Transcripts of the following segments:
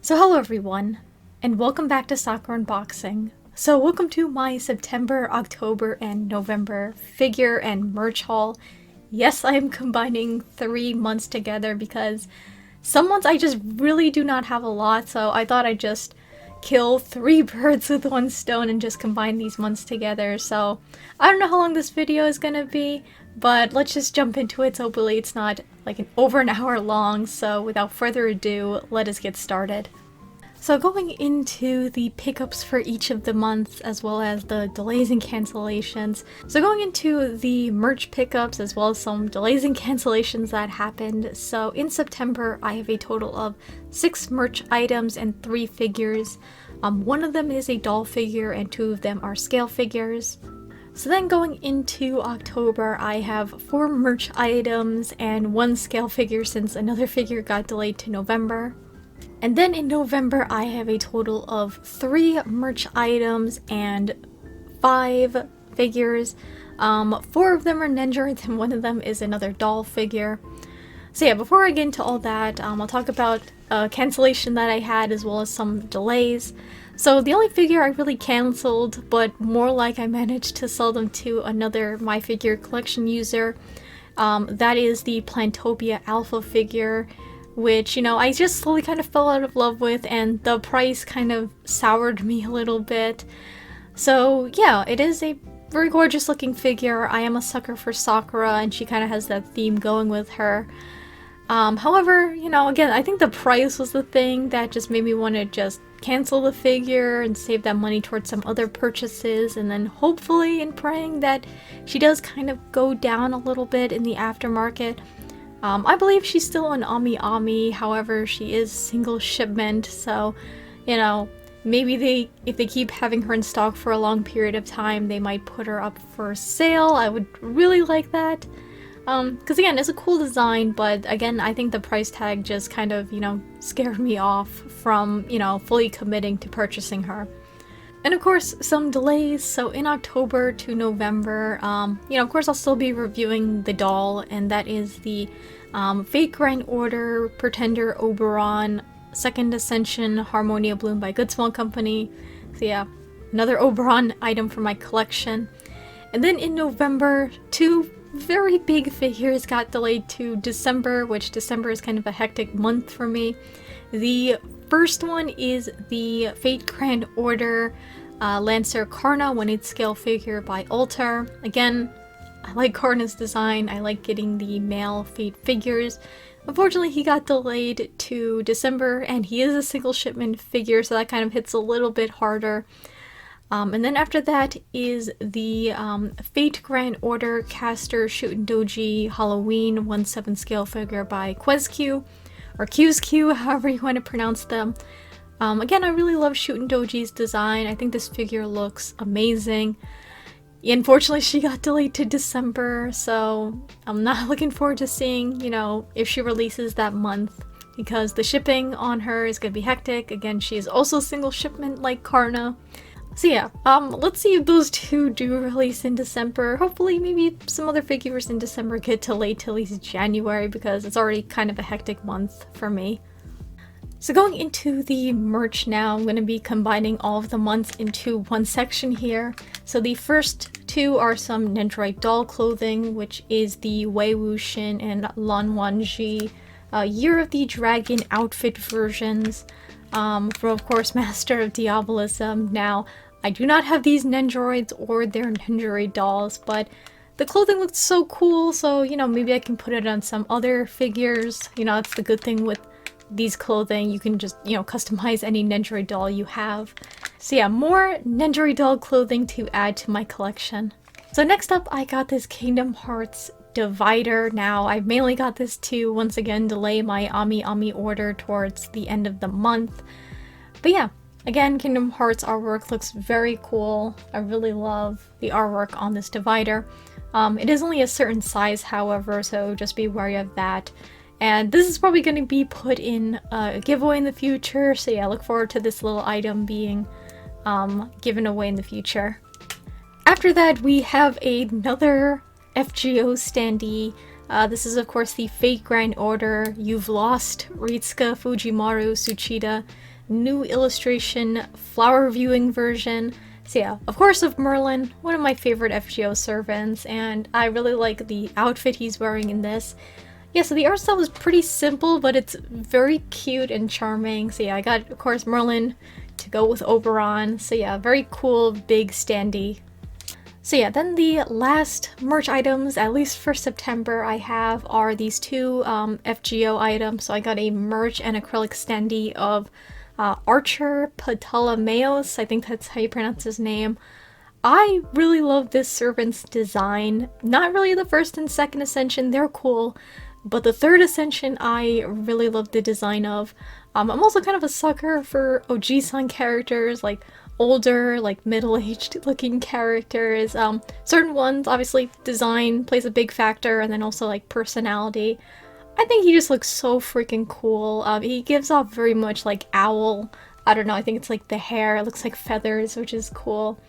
So hello everyone, and welcome back to Soccer Unboxing. So welcome to my September, October, and November figure and merch haul. Yes, I am combining 3 months together because some months I just really do not have a lot, so I thought I'd just kill 3 birds with 1 stone and just combine these months together. So I don't know how long this video is gonna be, but let's just jump into it. So hopefully it's not like over an hour long, so without further ado, let us get started. So going into the pickups for each of the months, as well as the delays and cancellations. So going into the merch pickups, as well as some delays and cancellations that happened. So in September, I have a total of 6 merch items and 3 figures. One of them is a doll figure and 2 of them are scale figures. So then going into October, I have 4 merch items and 1 scale figure since another figure got delayed to November. And then in November, I have a total of 3 merch items and 5 figures. 4 of them are Nendoroids and 1 of them is another doll figure. So yeah, before I get into all that, I'll talk about a cancellation that I had as well as some delays. So the only figure I really canceled, but more like I managed to sell them to another My Figure Collection user, that is the Plantopia Alpha figure, which, I just slowly kind of fell out of love with, and the price kind of soured me a little bit. So yeah, it is a very gorgeous looking figure. I am a sucker for Sakura, and she kind of has that theme going with her. However, again, I think the price was the thing that just made me want to just cancel the figure and save that money towards some other purchases, and then hopefully in praying that she does kind of go down a little bit in the aftermarket. I believe she's still on Ami, however, she is single shipment, so, maybe if they keep having her in stock for a long period of time, they might put her up for sale. I would really like that. Because again, it's a cool design, but again, I think the price tag just kind of, scared me off from, fully committing to purchasing her. And of course, some delays. So in October to November, of course I'll still be reviewing the doll, and that is the Fate Grand Order Pretender Oberon Second Ascension Harmonia Bloom by Good Small Company. So yeah, another Oberon item for my collection. And then in November, 2 very big figures got delayed to December, which December is kind of a hectic month for me. The first one is the Fate Grand Order Lancer Karna 1/8 scale figure by Alter. Again, I like Karna's design. I like getting the male Fate figures. Unfortunately, he got delayed to December, and he is a single shipment figure, so that kind of hits a little bit harder. And then after that is the Fate Grand Order Caster Shootin' Doji Halloween 1/7 scale figure by QuezQ, or QsQ, however you want to pronounce them. Again, I really love Shootin' Doji's design. I think this figure looks amazing. Unfortunately, she got delayed to December, so I'm not looking forward to seeing, if she releases that month, because the shipping on her is going to be hectic. Again, she is also single shipment like Karna. So yeah, let's see if those 2 do release in December. Hopefully maybe some other figures in December get delayed till at least January, because it's already kind of a hectic month for me. So going into the merch now, I'm going to be combining all of the months into one section here. So the first 2 are some Nendoroid doll clothing, which is the Wei Wuxian and Lan Wangji Year of the Dragon outfit versions. From, of course, Master of Diabolism. Now, I do not have these Nendoroids or their Nendoroid dolls, but the clothing looks so cool, so, maybe I can put it on some other figures. That's the good thing with these clothing. You can just, customize any Nendoroid doll you have. So yeah, more Nendoroid doll clothing to add to my collection. So next up, I got this Kingdom Hearts divider. Now, I mainly got this to, once again, delay my Ami order towards the end of the month. But yeah, again, Kingdom Hearts artwork looks very cool. I really love the artwork on this divider. It is only a certain size, however, so just be wary of that. And this is probably going to be put in a giveaway in the future, so yeah, look forward to this little item being given away in the future. After that, we have another FGO standee This is of course the Fate Grand Order, You've Lost, Ritsuka Fujimaru Tsuchida, new illustration, flower viewing version. So yeah, of course of Merlin, one of my favorite FGO servants, and I really like the outfit he's wearing in this. Yeah, so the art style is pretty simple, but it's very cute and charming. So yeah, I got, of course, Merlin to go with Oberon. So yeah, very cool, big standee. So yeah, then the last merch items, at least for September, I have are these two FGO items. So I got a merch and acrylic standee of Archer Ptolemaeus. I think that's how you pronounce his name. I really love this servant's design. Not really the first and second ascension, they're cool. But the third ascension, I really love the design of. I'm also kind of a sucker for Oji-san characters, like older, like middle-aged looking characters. Certain ones, obviously, design plays a big factor, and then also like personality. I think he just looks so freaking cool. He gives off very much like owl. I don't know, I think it's like the hair, it looks like feathers, which is cool.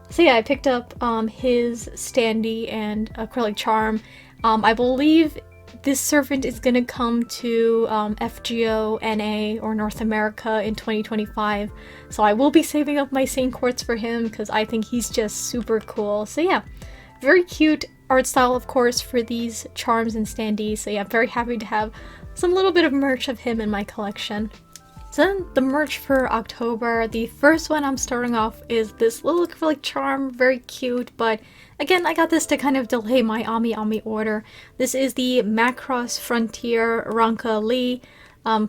So yeah, I picked up his standee and acrylic charm. I believe this servant is gonna come to FGO, NA, or North America in 2025. So I will be saving up my Saint Quartz for him because I think he's just super cool. So yeah, very cute art style, of course, for these charms and standees. So yeah, I'm very happy to have some little bit of merch of him in my collection. So then the merch for October, the first one I'm starting off is this little acrylic charm, very cute, but again, I got this to kind of delay my Ami order. This is the Macross Frontier Ranka Lee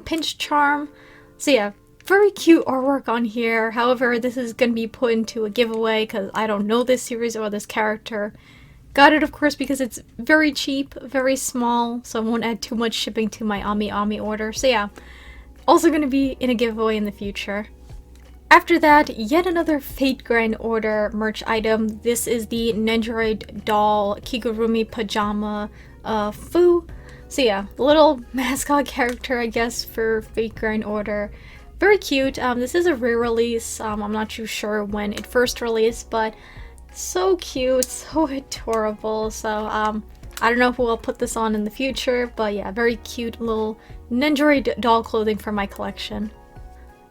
pinch charm. So yeah, very cute artwork on here. However, this is going to be put into a giveaway because I don't know this series or this character. Got it, of course, because it's very cheap, very small, so I won't add too much shipping to my Ami order. So yeah, also going to be in a giveaway in the future. After that, yet another Fate Grand Order merch item. This is the Nendoroid doll Kigurumi Pajama Fu. So yeah, little mascot character, I guess, for Fate Grand Order. Very cute. This is a re-release. I'm not too sure when it first released, but so cute, so adorable. So I don't know who I'll put this on in the future, but yeah, very cute little Nendoroid doll clothing for my collection.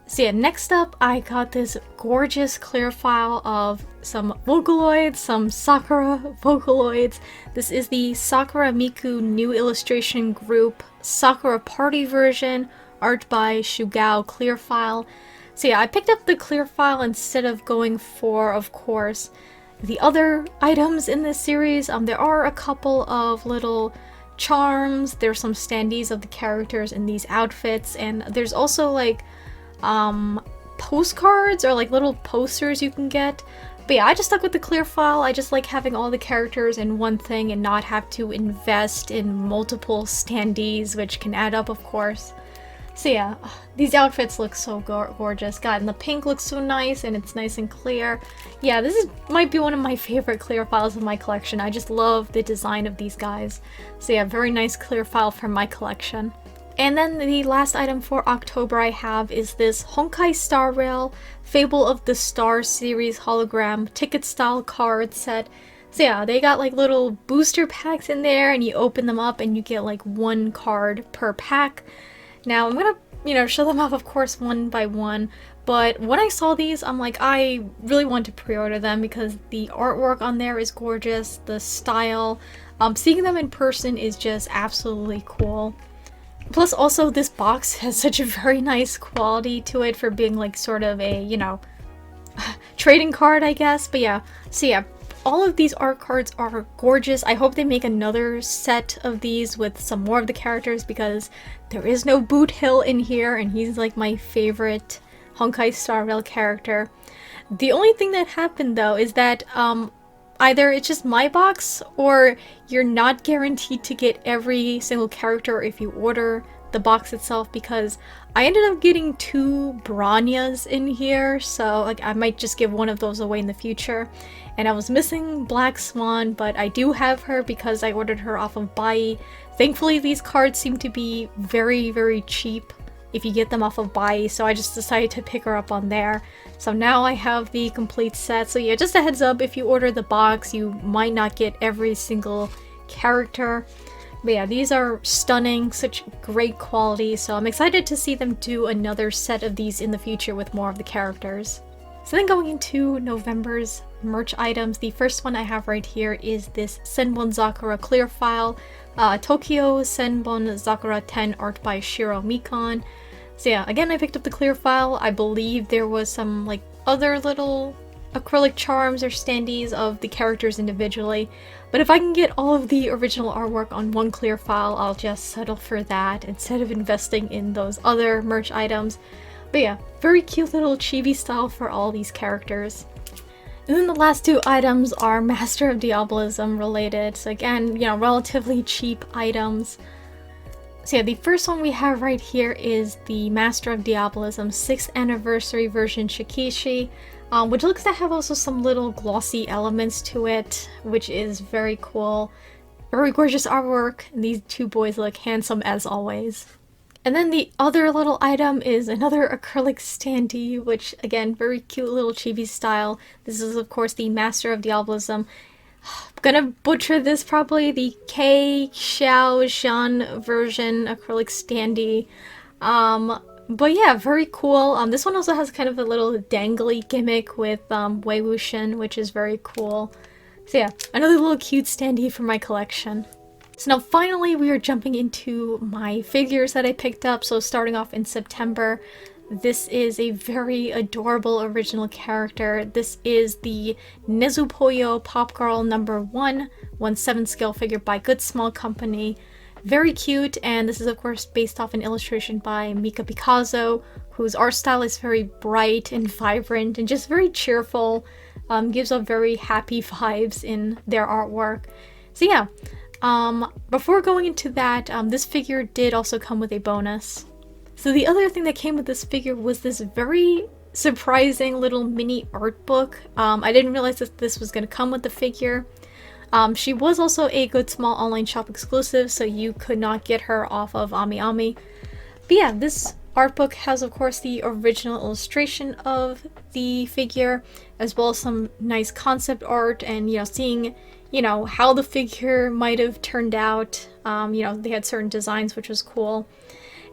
So yeah, next up I got this gorgeous clear file of some Vocaloids, some Sakura Vocaloids. This is the Sakura Miku new illustration group Sakura Party version, art by Shugao clear file. So yeah, I picked up the clear file instead of going for, of course, the other items in this series. There are a couple of little charms, there's some standees of the characters in these outfits, and there's also like postcards or like little posters you can get. But yeah, I just stuck with the clear file. I just like having all the characters in one thing and not have to invest in multiple standees, which can add up, of course. So yeah, these outfits look so gorgeous. God, and the pink looks so nice, and it's nice and clear. Yeah, this might be one of my favorite clear files of my collection. I just love the design of these guys. So yeah, very nice clear file from my collection. And then the last item for October I have is this Honkai Star Rail Fable of the Stars series hologram ticket style card set. So yeah, they got like little booster packs in there, and you open them up and you get like one card per pack. Now I'm gonna, show them off, of course, one by one, but when I saw these, I'm like, I really want to pre-order them because the artwork on there is gorgeous, the style, seeing them in person is just absolutely cool. Plus also this box has such a very nice quality to it for being like sort of a, trading card, I guess, but yeah, so yeah. All of these art cards are gorgeous. I hope they make another set of these with some more of the characters because there is no Boot Hill in here, and he's like my favorite Honkai Star Rail character. The only thing that happened though is that either it's just my box or you're not guaranteed to get every single character if you order the box itself, because I ended up getting 2 Branyas in here, so like I might just give one of those away in the future. And I was missing Black Swan, but I do have her because I ordered her off of Bai. Thankfully these cards seem to be very, very cheap if you get them off of Bai, so I just decided to pick her up on there. So now I have the complete set. So yeah, just a heads up, if you order the box, you might not get every single character. But yeah, these are stunning, such great quality, so I'm excited to see them do another set of these in the future with more of the characters. So then going into November's merch items, the first one I have right here is this Senbon Sakura clear file, Tokyo Senbon Sakura 10 art by Shiro Mikon. So yeah, again I picked up the clear file. I believe there was some like other little acrylic charms or standees of the characters individually, but if I can get all of the original artwork on one clear file, I'll just settle for that instead of investing in those other merch items. But yeah, very cute little chibi style for all these characters. And then the last two items are Master of Diabolism related, so again, you know, relatively cheap items. So yeah, the first one we have right here is the Master of Diabolism 6th anniversary version Shikishi, which looks to have also some little glossy elements to it, which is very cool. Very gorgeous artwork, and these two boys look handsome as always. And then the other little item is another acrylic standee, which again, very cute little chibi style. This is of course the Master of Diabolism. I'm gonna butcher this probably, the K Xiao Shan version acrylic standee. But yeah, very cool. This one also has kind of a little dangly gimmick with Wei Wuxian, which is very cool. So yeah, another little cute standee for my collection. So now finally we are jumping into my figures that I picked up. So starting off in September, this is a very adorable original character. This is the Nezupoyo Pop Girl number 1/17 scale figure by Good Small Company. Very cute, and this is of course based off an illustration by Mika Picasso, whose art style is very bright and vibrant and just very cheerful. Gives off very happy vibes in their artwork. So yeah, before going into that, this figure did also come with a bonus. So the other thing that came with this figure was this very surprising little mini art book. I didn't realize that this was going to come with the figure. She was also a Good Small online shop exclusive, so you could not get her off of AmiAmi. But yeah, this art book has of course the original illustration of the figure, as well as some nice concept art and, you know, seeing, you know, how the figure might have turned out. You know, they had certain designs, which was cool.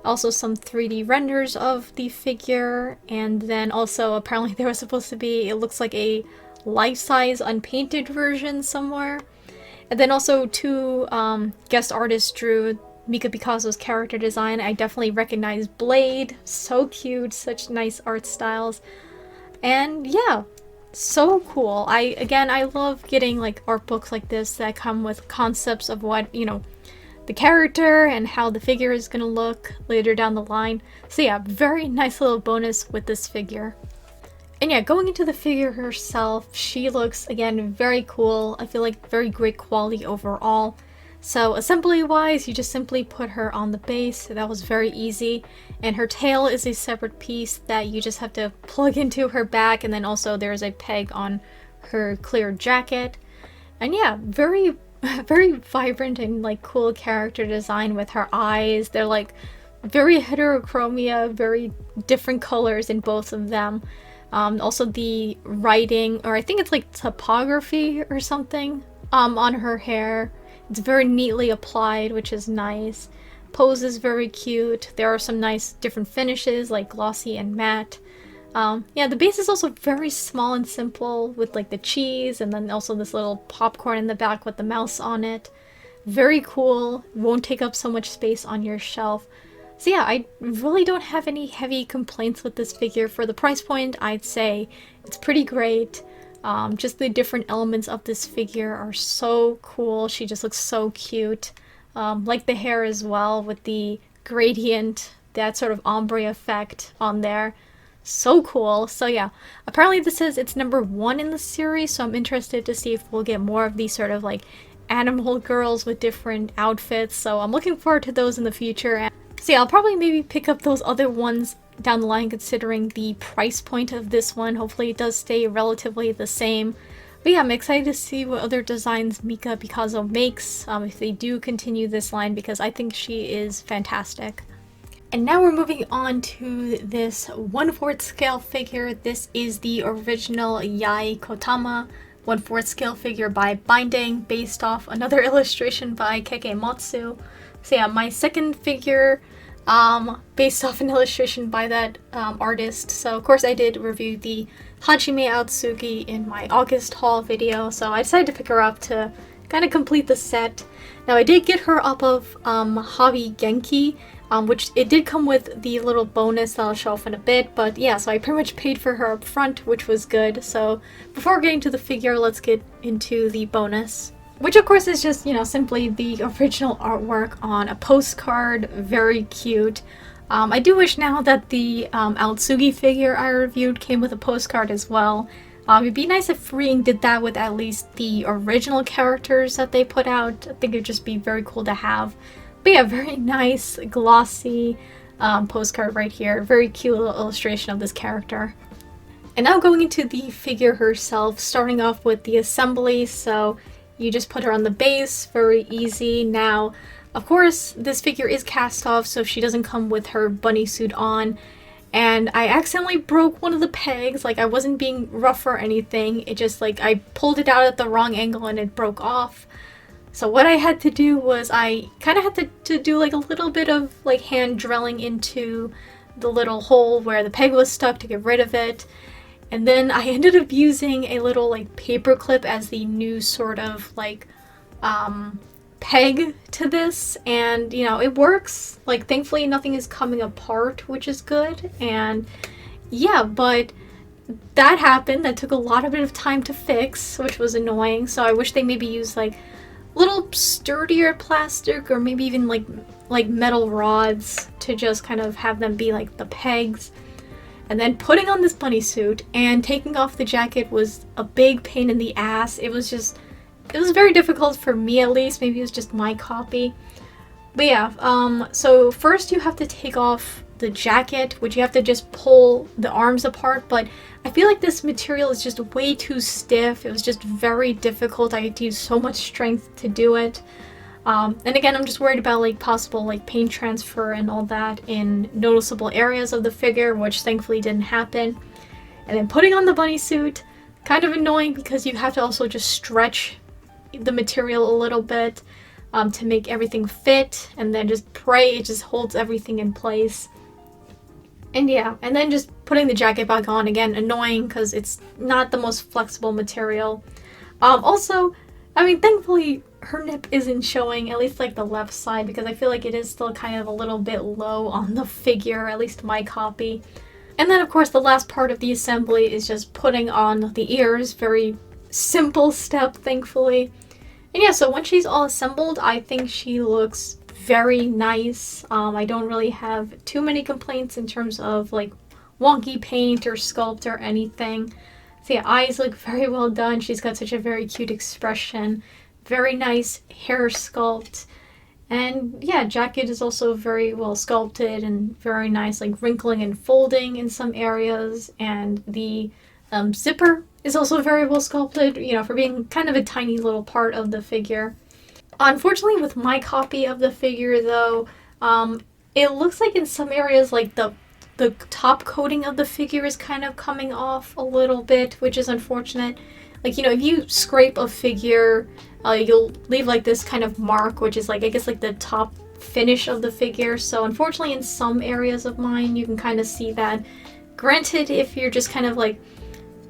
Also some 3D renders of the figure, and then also apparently there was supposed to be, it looks like a life-size unpainted version somewhere. And then also two guest artists drew Mika Picasso's character design. I definitely recognize Blade. So cute, such nice art styles. And yeah, so cool. I love getting like art books like this that come with concepts of what, you know, the character and how the figure is gonna look later down the line. So yeah, very nice little bonus with this figure. And yeah, going into the figure herself, she looks, again, very cool. I feel like very great quality overall. So assembly-wise, you just simply put her on the base. That was very easy. And her tail is a separate piece that you just have to plug into her back, and then also there's a peg on her clear jacket. And yeah, very, very vibrant and like cool character design with her eyes. They're like very heterochromia, very different colors in both of them. Also the writing, or I think it's like typography or something, on her hair. It's very neatly applied, which is nice. Pose is very cute. There are some nice different finishes, like glossy and matte. Yeah, the base is also very small and simple with like the cheese, and then also this little popcorn in the back with the mouse on it. Very cool. Won't take up so much space on your shelf. So yeah, I really don't have any heavy complaints with this figure. For the price point, I'd say it's pretty great. Just the different elements of this figure are so cool. She just looks so cute. Like the hair as well, with the gradient, that sort of ombre effect on there. So cool. So yeah, apparently this says it's number 1 in the series, so I'm interested to see if we'll get more of these sort of like animal girls with different outfits. So I'm looking forward to those in the future. So yeah, I'll probably maybe pick up those other ones down the line considering the price point of this one. Hopefully it does stay relatively the same. But yeah, I'm excited to see what other designs Mika Picasso makes, if they do continue this line, because I think she is fantastic. And now we're moving on to this 1/4 scale figure. This is the original Yai Kotama 1/4 scale figure by Binding, based off another illustration by Kekematsu. So yeah, my second figure based off an illustration by that artist. So of course I did review the Hajime Aotsugi in my August haul video, so I decided to pick her up to kind of complete the set. Now I did get her up of Hobby Genki, which it did come with the little bonus that I'll show off in a bit, but yeah, so I pretty much paid for her up front, which was good. So before getting to the figure, let's get into the bonus, which of course is just, you know, simply the original artwork on a postcard. Very cute. I do wish now that the Aotsugi figure I reviewed came with a postcard as well. It'd be nice if Ring did that with at least the original characters that they put out. I think it'd just be very cool to have. But yeah, very nice, glossy postcard right here. Very cute little illustration of this character. And now going into the figure herself, starting off with the assembly. So you just put her on the base, very easy. Now, of course, this figure is cast off, so she doesn't come with her bunny suit on. And I accidentally broke one of the pegs. Like, I wasn't being rough or anything. It just, like, I pulled it out at the wrong angle and it broke off. So what I had to do was I kind of had to do like a little bit of like hand drilling into the little hole where the peg was stuck to get rid of it. And then I ended up using a little like paper clip as the new sort of like peg to this, and you know, it works. Like, thankfully nothing is coming apart, which is good. And yeah, but that happened. That took a lot of bit of time to fix, which was annoying. So I wish they maybe used like little sturdier plastic, or maybe even like metal rods to just kind of have them be like the pegs. And then putting on this bunny suit and taking off the jacket was a big pain in the ass. It was very difficult for me, at least. Maybe it was just my copy. But yeah, so first you have to take off the jacket, which you have to just pull the arms apart, but I feel like this material is just way too stiff. It was just very difficult. I had to use so much strength to do it. And again, I'm just worried about like possible like paint transfer and all that in noticeable areas of the figure, which thankfully didn't happen. And then putting on the bunny suit, kind of annoying because you have to also just stretch the material a little bit to make everything fit, and then just pray it just holds everything in place. And yeah, and then just putting the jacket back on, again, annoying because it's not the most flexible material. Also, I mean, thankfully her nip isn't showing, at least like the left side, because I feel like it is still kind of a little bit low on the figure, at least my copy. And then of course the last part of the assembly is just putting on the ears. Very simple step, thankfully. And yeah, so when she's all assembled, I think she looks very nice. I don't really have too many complaints in terms of like wonky paint or sculpt or anything. So yeah, eyes look very well done. She's got such a very cute expression. Very nice hair sculpt. And yeah, jacket is also very well sculpted and very nice, like wrinkling and folding in some areas. And the zipper is also very well sculpted, you know, for being kind of a tiny little part of the figure. Unfortunately, with my copy of the figure though, it looks like in some areas like the top coating of the figure is kind of coming off a little bit, which is unfortunate. Like, you know, if you scrape a figure, you'll leave like this kind of mark, which is like, I guess, like the top finish of the figure. So unfortunately in some areas of mine you can kind of see that. Granted, if you're just kind of like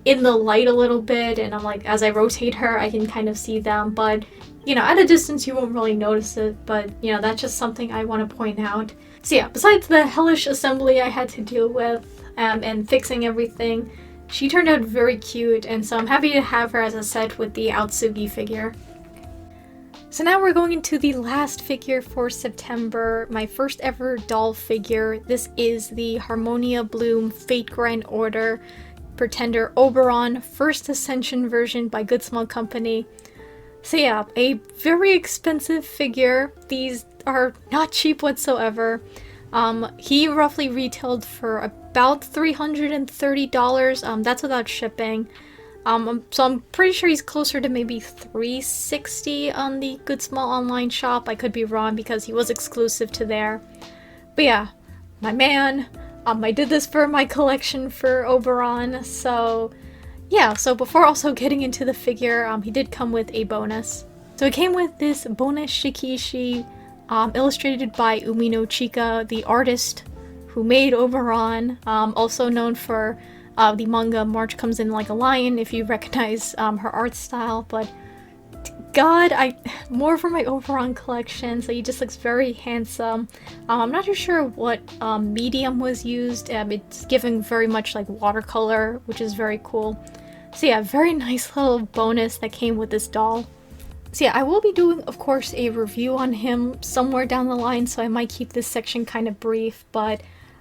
in the light a little bit, and I'm like, as I rotate her, I can kind of see them, but you know, at a distance you won't really notice it. But you know, that's just something I want to point out. So yeah, besides the hellish assembly I had to deal with and fixing everything, she turned out very cute, and so I'm happy to have her as a set with the Aotsugi figure. So now we're going into the last figure for September, my first ever doll figure. This is the Harmonia Bloom Fate Grand Order Pretender Oberon First Ascension version by Good Small Company. So yeah, a very expensive figure. These are not cheap whatsoever. He roughly retailed for about $330. That's without shipping. So I'm pretty sure he's closer to maybe $360 on the Good Small online shop. I could be wrong because he was exclusive to there. But yeah, my man. I did this for my collection for Oberon, so yeah, so before also getting into the figure, he did come with a bonus. So it came with this bonus Shikishi, illustrated by Umino Chika, the artist who made Oberon, also known for the manga March Comes in Like a Lion, if you recognize her art style. But God, more for my Oberon collection, so he just looks very handsome. I'm not too sure what medium was used. It's given very much like watercolor, which is very cool. So yeah, very nice little bonus that came with this doll. So yeah, I will be doing, of course, a review on him somewhere down the line, so I might keep this section kind of brief, but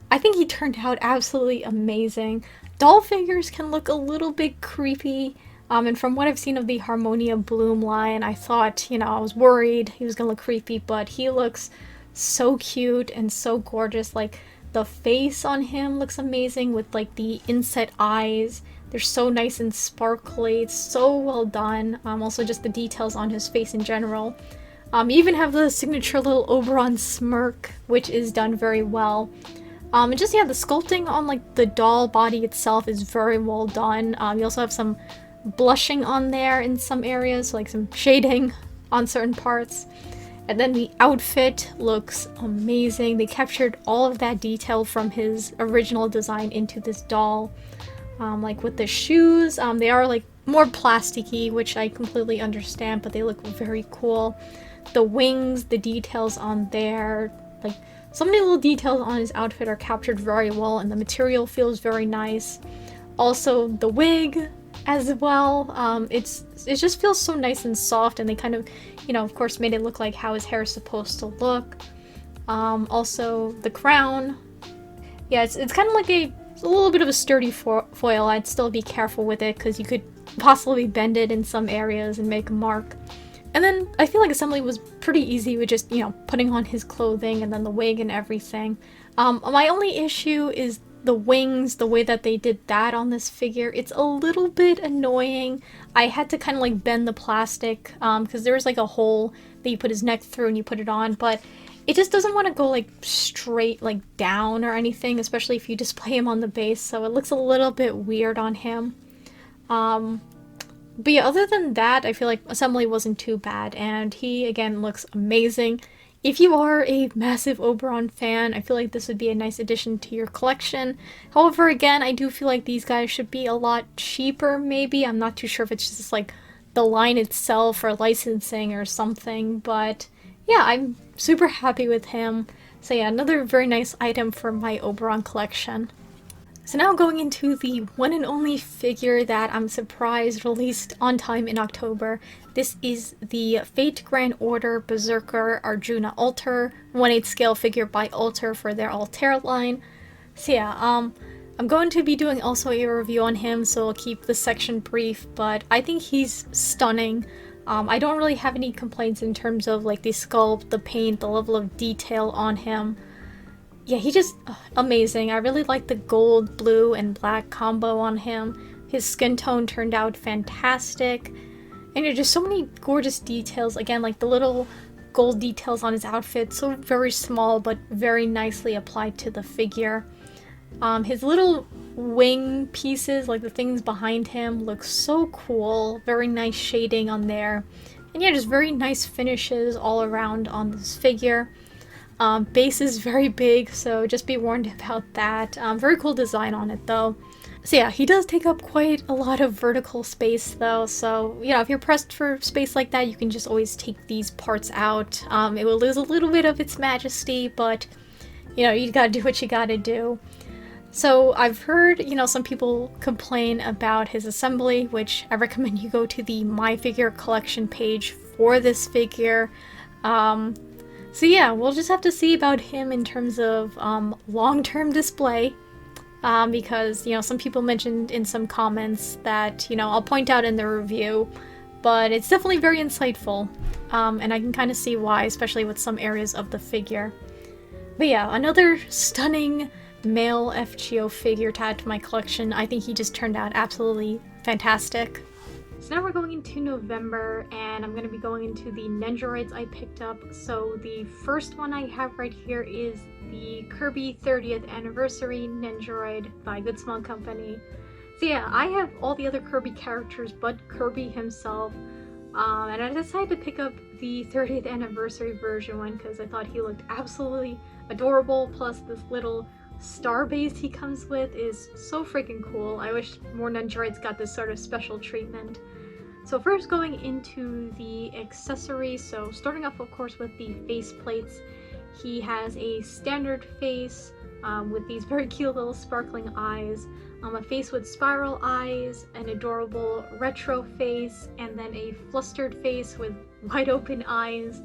I think he turned out absolutely amazing. Doll figures can look a little bit creepy, and from what I've seen of the Harmonia Bloom line, I thought, I was worried he was gonna look creepy, but he looks so cute and so gorgeous. Like, the face on him looks amazing with, like, the inset eyes. They're so nice and sparkly. It's so well done. Also just the details on his face in general. You even have the signature little Oberon smirk, which is done very well. And just, yeah, the sculpting on, like, the doll body itself is very well done. You also have some blushing on there in some areas, like some shading on certain parts. And then the outfit looks amazing. They captured all of that detail from his original design into this doll. Like with the shoes, they are like more plasticky, which I completely understand, but they look very cool. The wings, the details on there, like so many little details on his outfit are captured very well, and the material feels very nice. Also, the wig as well, it just feels so nice and soft, and they kind of, of course made it look like how his hair is supposed to look. Also, the crown, yeah, it's kind of like a little bit of a sturdy foil. I'd still be careful with it because you could possibly bend it in some areas and make a mark. And then I feel like assembly was pretty easy with just, putting on his clothing and then the wig and everything. My only issue is the wings, the way that they did that on this figure. It's a little bit annoying. I had to kind of like bend the plastic because there was like a hole that you put his neck through and you put it on, but it just doesn't want to go like straight like down or anything, especially if you display him on the base, so it looks a little bit weird on him. But yeah, other than that, I feel like assembly wasn't too bad, and he again looks amazing. If you are a massive Oberon fan, I feel like this would be a nice addition to your collection. However, again, I do feel like these guys should be a lot cheaper maybe. I'm not too sure if it's just like the line itself or licensing or something, but yeah, I'm super happy with him. So yeah, another very nice item for my Oberon collection. So now going into the one and only figure that I'm surprised released on time in October. This is the Fate Grand Order Berserker Arjuna Alter, 1/8 scale figure by Alter for their Altair line. So yeah, I'm going to be doing also a review on him, so I'll keep this section brief, but I think he's stunning. I don't really have any complaints in terms of like the sculpt, the paint, the level of detail on him. Yeah, he just amazing. I really like the gold, blue, and black combo on him. His skin tone turned out fantastic. And there's just so many gorgeous details. Again, like the little gold details on his outfit, so very small but very nicely applied to the figure. His little wing pieces, like the things behind him, look so cool. Very nice shading on there. And yeah, just very nice finishes all around on this figure. Base is very big, so just be warned about that. Very cool design on it though. So yeah, he does take up quite a lot of vertical space though, so if you're pressed for space like that, you can just always take these parts out. It will lose a little bit of its majesty, but you gotta do what you gotta do. So I've heard, some people complain about his assembly, which I recommend you go to the My Figure Collection page for this figure. So yeah, we'll just have to see about him in terms of long-term display, because, some people mentioned in some comments that, I'll point out in the review, but it's definitely very insightful, and I can kind of see why, especially with some areas of the figure. But yeah, another stunning male FGO figure to add to my collection. I think he just turned out absolutely fantastic. So now we're going into November, and I'm going to be going into the Nendoroids I picked up. So the first one I have right here is the Kirby 30th Anniversary Nendoroid by Good Small Company. So yeah, I have all the other Kirby characters but Kirby himself. And I decided to pick up the 30th anniversary version one because I thought he looked absolutely adorable, plus this little star base he comes with is so freaking cool. I wish more Nendoroids got this sort of special treatment. So first going into the accessories, so starting off of course with the face plates. He has a standard face with these very cute little sparkling eyes, a face with spiral eyes, an adorable retro face, and then a flustered face with wide open eyes.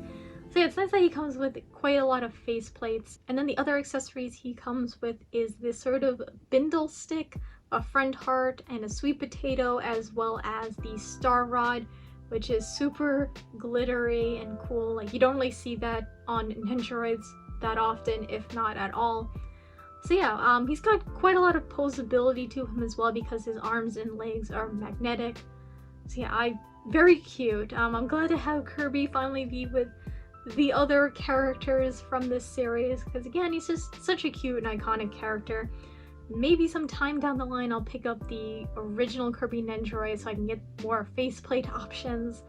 So yeah, it's nice that he comes with quite a lot of face plates. And then the other accessories he comes with is this sort of bindle stick, a friend heart, and a sweet potato, as well as the star rod, which is super glittery and cool. Like, you don't really see that on Nendoroids that often, if not at all. So yeah, he's got quite a lot of posability to him as well because his arms and legs are magnetic. So yeah, very cute. I'm glad to have Kirby finally be with the other characters from this series because again, he's just such a cute and iconic character. Maybe sometime down the line I'll pick up the original Kirby Nendoroid so I can get more faceplate options.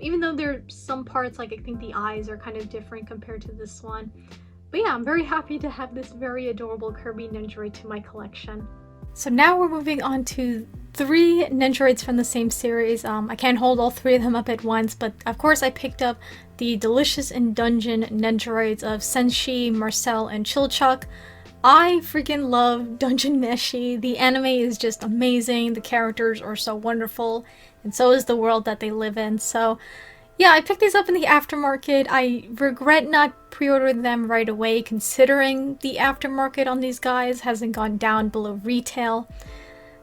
Even though there's some parts, like I think the eyes are kind of different compared to this one. But yeah, I'm very happy to have this very adorable Kirby Nendoroid to my collection. So now we're moving on to 3 Nendoroids from the same series. I can't hold all 3 of them up at once, but of course I picked up the Delicious in Dungeon Nendoroids of Senshi, Marcel, and Chilchuck. I freaking love Dungeon Meshi. The anime is just amazing, the characters are so wonderful, and so is the world that they live in. So yeah, I picked these up in the aftermarket. I regret not pre-ordering them right away considering the aftermarket on these guys hasn't gone down below retail.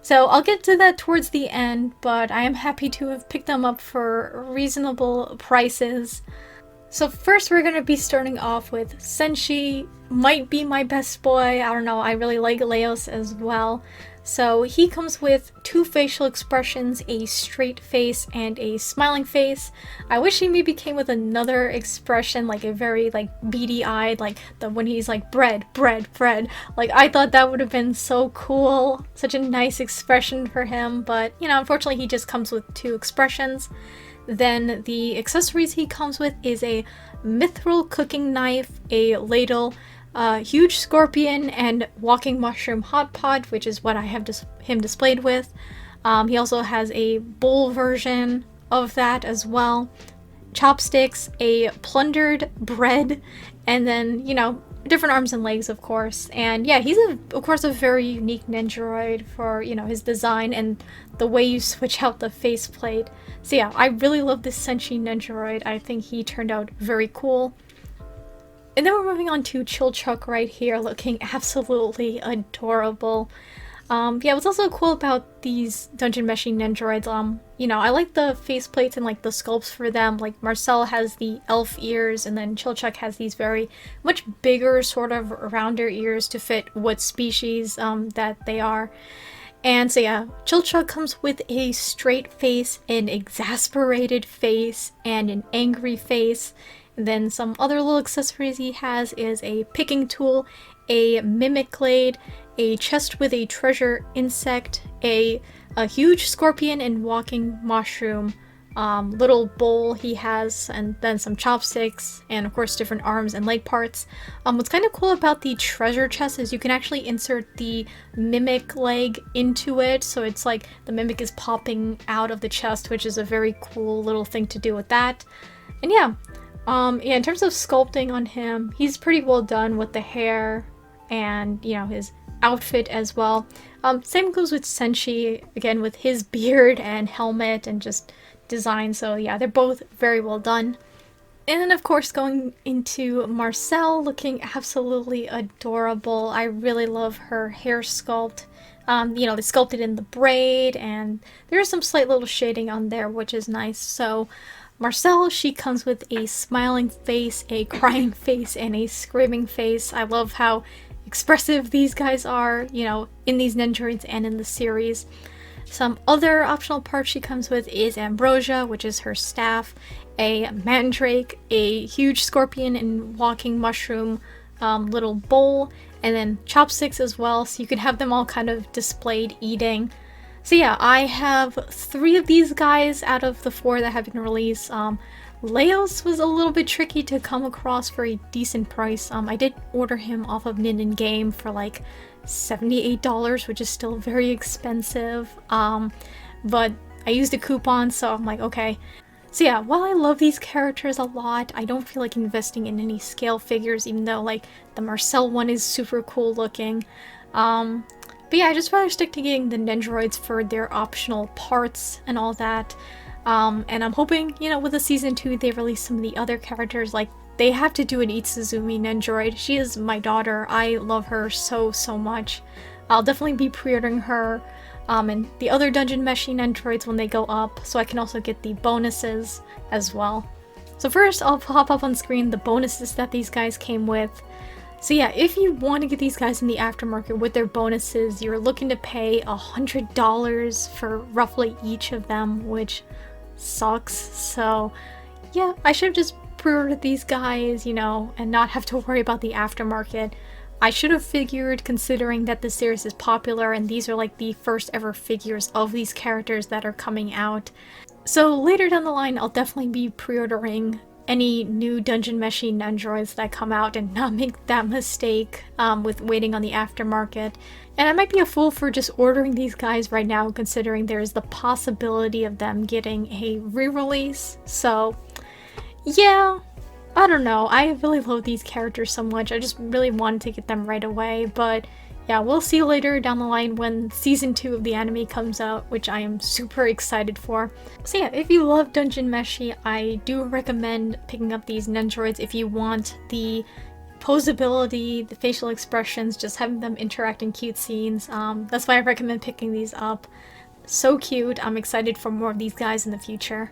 So I'll get to that towards the end, but I am happy to have picked them up for reasonable prices. So first we're going to be starting off with Senshi. Might be my best boy. I don't know, I really like Leos as well. So he comes with 2 facial expressions, a straight face and a smiling face. I wish he maybe came with another expression, like a very like beady-eyed, like the when he's like bread, bread, bread. Like I thought that would have been so cool. Such a nice expression for him, but you know, unfortunately he just comes with 2 expressions. Then the accessories he comes with is a mithril cooking knife, a ladle, huge scorpion, and walking mushroom hot pot, which is what I have him displayed with. He also has a bowl version of that as well, chopsticks, a plundered bread, and then, you know, different arms and legs, of course. And yeah, he's of course a very unique Nendoroid for, you know, his design and the way you switch out the faceplate. So yeah, I really love this Senshi Nendoroid. I think he turned out very cool. And then we're moving on to Chilchuck right here, looking absolutely adorable. Yeah, what's also cool about these Dungeon Meshi Nendoroids, you know, I like the faceplates and like the sculpts for them. Like Marcel has the elf ears, and then Chilchuck has these very much bigger sort of rounder ears to fit what species that they are. And so yeah, Chilchuck comes with a straight face, an exasperated face, and an angry face. And then some other little accessories he has is a picking tool, a mimic blade, a chest with a treasure insect, a huge scorpion and walking mushroom, little bowl he has, and then some chopsticks, and of course different arms and leg parts. What's kind of cool about the treasure chest is you can actually insert the mimic leg into it, so it's like the mimic is popping out of the chest, which is a very cool little thing to do with that. And yeah, in terms of sculpting on him, he's pretty well done with the hair and, you know, his outfit as well. Same goes with Senshi, again with his beard and helmet and just design, so yeah, they're both very well done. And then of course going into Marcel, looking absolutely adorable. I really love her hair sculpt. You know, they sculpted in the braid, and there's some slight little shading on there, which is nice. So Marcel, she comes with a smiling face, a crying face, and a screaming face. I love how expressive these guys are, you know, in these Nendoroids and in the series. Some other optional parts she comes with is Ambrosia, which is her staff, a mandrake, a huge scorpion and walking mushroom little bowl, and then chopsticks as well, so you can have them all kind of displayed eating. So yeah, I have 3 of these guys out of the 4 that have been released. Leos was a little bit tricky to come across for a decent price. I did order him off of Nin Game for like $78, which is still very expensive. But I used a coupon, so I'm like, okay. So yeah, while I love these characters a lot, I don't feel like investing in any scale figures, even though like the Marcel one is super cool looking. But yeah, I just rather stick to getting the Nendoroids for their optional parts and all that. And I'm hoping, you know, with the season 2 they release some of the other characters. Like, they have to do an Itsuzumi Nendoroid. She is my daughter. I love her so much. I'll definitely be pre-ordering her. And the other Dungeon Meshi Nendoroids when they go up, so I can also get the bonuses as well. So first, I'll pop up on screen the bonuses that these guys came with. So yeah, if you want to get these guys in the aftermarket with their bonuses, you're looking to pay $100 for roughly each of them, which sucks. So yeah, I should have just pre-ordered these guys, you know, and not have to worry about the aftermarket. I should have figured, considering that the series is popular and these are like the first ever figures of these characters that are coming out. So later down the line, I'll definitely be pre-ordering any new Dungeon Meshi Nendoroids that come out and not make that mistake with waiting on the aftermarket. And I might be a fool for just ordering these guys right now, considering there is the possibility of them getting a re-release. So yeah, I don't know. I really love these characters so much. I just really wanted to get them right away. But yeah, we'll see later down the line when season 2 of the anime comes out, which I am super excited for. So yeah, if you love Dungeon Meshi, I do recommend picking up these Nendoroids if you want the posability, the facial expressions, just having them interact in cute scenes. That's why I recommend picking these up. So cute. I'm excited for more of these guys in the future.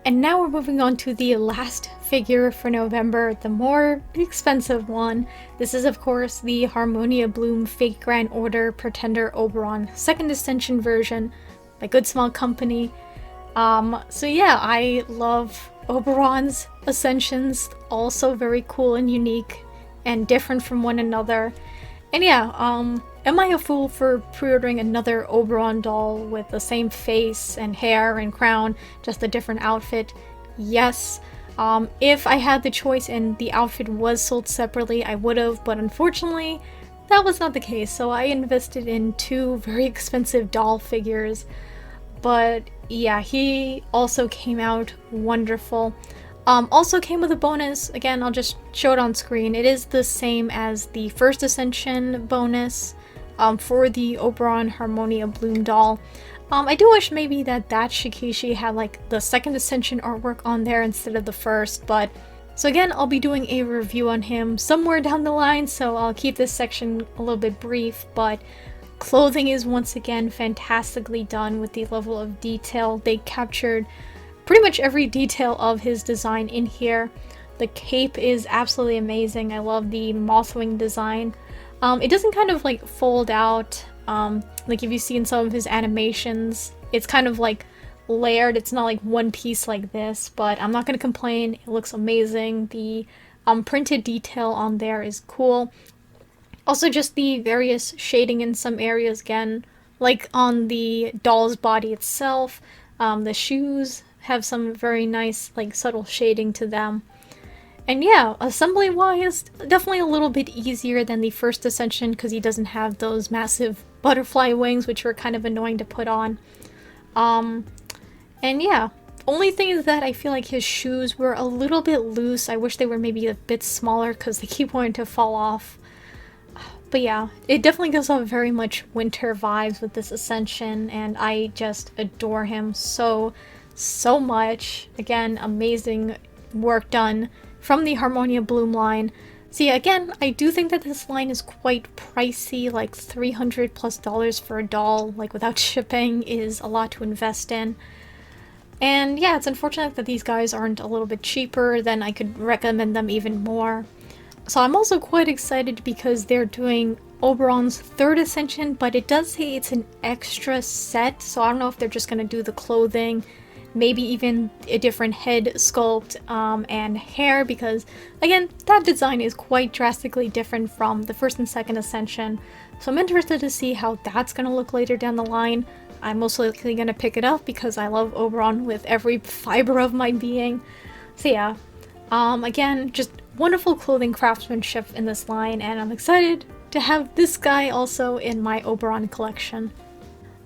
And now we're moving on to the last figure for November, the more expensive one. This is of course the Harmonia Bloom Fake Grand Order Pretender Oberon 2nd Ascension version by Good Small Company. So yeah, I love Oberon's Ascensions, also very cool and unique and different from one another. And yeah, am I a fool for pre-ordering another Oberon doll with the same face and hair and crown, just a different outfit? Yes. If I had the choice and the outfit was sold separately, I would have, but unfortunately, that was not the case. So I invested in 2 very expensive doll figures. But yeah, he also came out wonderful. Also came with a bonus. Again, I'll just show it on screen. It is the same as the first Ascension bonus for the Oberon Harmonia Bloom doll. I do wish maybe that Shikishi had like the 2nd Ascension artwork on there instead of the first, but so again, I'll be doing a review on him somewhere down the line, so I'll keep this section a little bit brief, but clothing is once again fantastically done with the level of detail. They captured pretty much every detail of his design in here. The cape is absolutely amazing. I love the Mothwing design. It doesn't kind of like fold out like if you see in some of his animations. It's kind of like layered. It's not like one piece like this, but I'm not going to complain. It looks amazing. The printed detail on there is cool. Also just the various shading in some areas again, like on the doll's body itself. The shoes have some very nice like subtle shading to them. And yeah, assembly wise, definitely a little bit easier than the first Ascension because he doesn't have those massive butterfly wings, which were kind of annoying to put on. And yeah, only thing is that I feel like his shoes were a little bit loose. I wish they were maybe a bit smaller because they keep wanting to fall off. But yeah, it definitely gives off very much winter vibes with this Ascension, and I just adore him so much. Again, amazing work done from the Harmonia Bloom line. So yeah, again, I do think that this line is quite pricey, like $300+ for a doll, like without shipping, is a lot to invest in. And yeah, it's unfortunate that these guys aren't a little bit cheaper, then I could recommend them even more. So I'm also quite excited because they're doing Oberon's 3rd Ascension, but it does say it's an extra set, so I don't know if they're just going to do the clothing, maybe even a different head sculpt and hair, because again, that design is quite drastically different from the 1st and 2nd Ascension. So I'm interested to see how that's going to look later down the line. I'm most likely gonna pick it up because I love Oberon with every fiber of my being. So yeah, again, just wonderful clothing craftsmanship in this line, and I'm excited to have this guy also in my Oberon collection.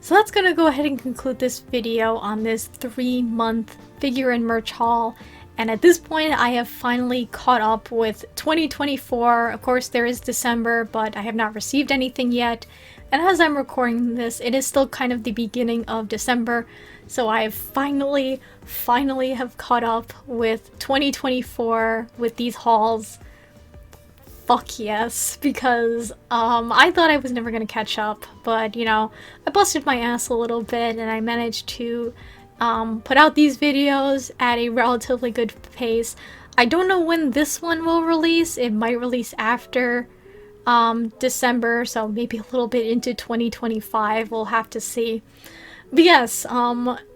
So that's gonna go ahead and conclude this video on this 3-month figure and merch haul. And at this point, I have finally caught up with 2024. Of course, there is December, but I have not received anything yet. And as I'm recording this, it is still kind of the beginning of December. So I finally have caught up with 2024 with these hauls. Fuck yes, because I thought I was never gonna catch up, but you know, I busted my ass a little bit and I managed to put out these videos at a relatively good pace. I don't know when this one will release. It might release after December, so maybe a little bit into 2025. We'll have to see. But yes,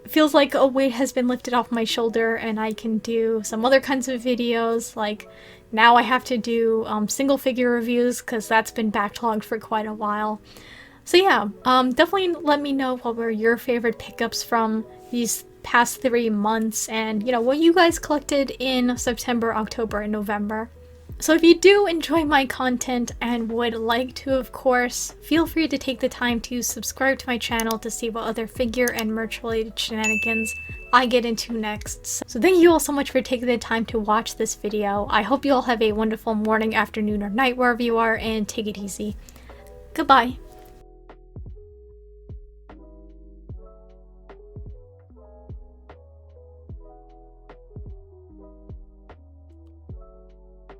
feels like a weight has been lifted off my shoulder and I can do some other kinds of videos. Like now I have to do single figure reviews because that's been backlogged for quite a while. So yeah, definitely let me know what were your favorite pickups from these past 3 months and, you know, what you guys collected in September, October, and November. So if you do enjoy my content and would like to, of course, feel free to take the time to subscribe to my channel to see what other figure and merch related shenanigans I get into next. So thank you all so much for taking the time to watch this video. I hope you all have a wonderful morning, afternoon, or night wherever you are, and take it easy. Goodbye.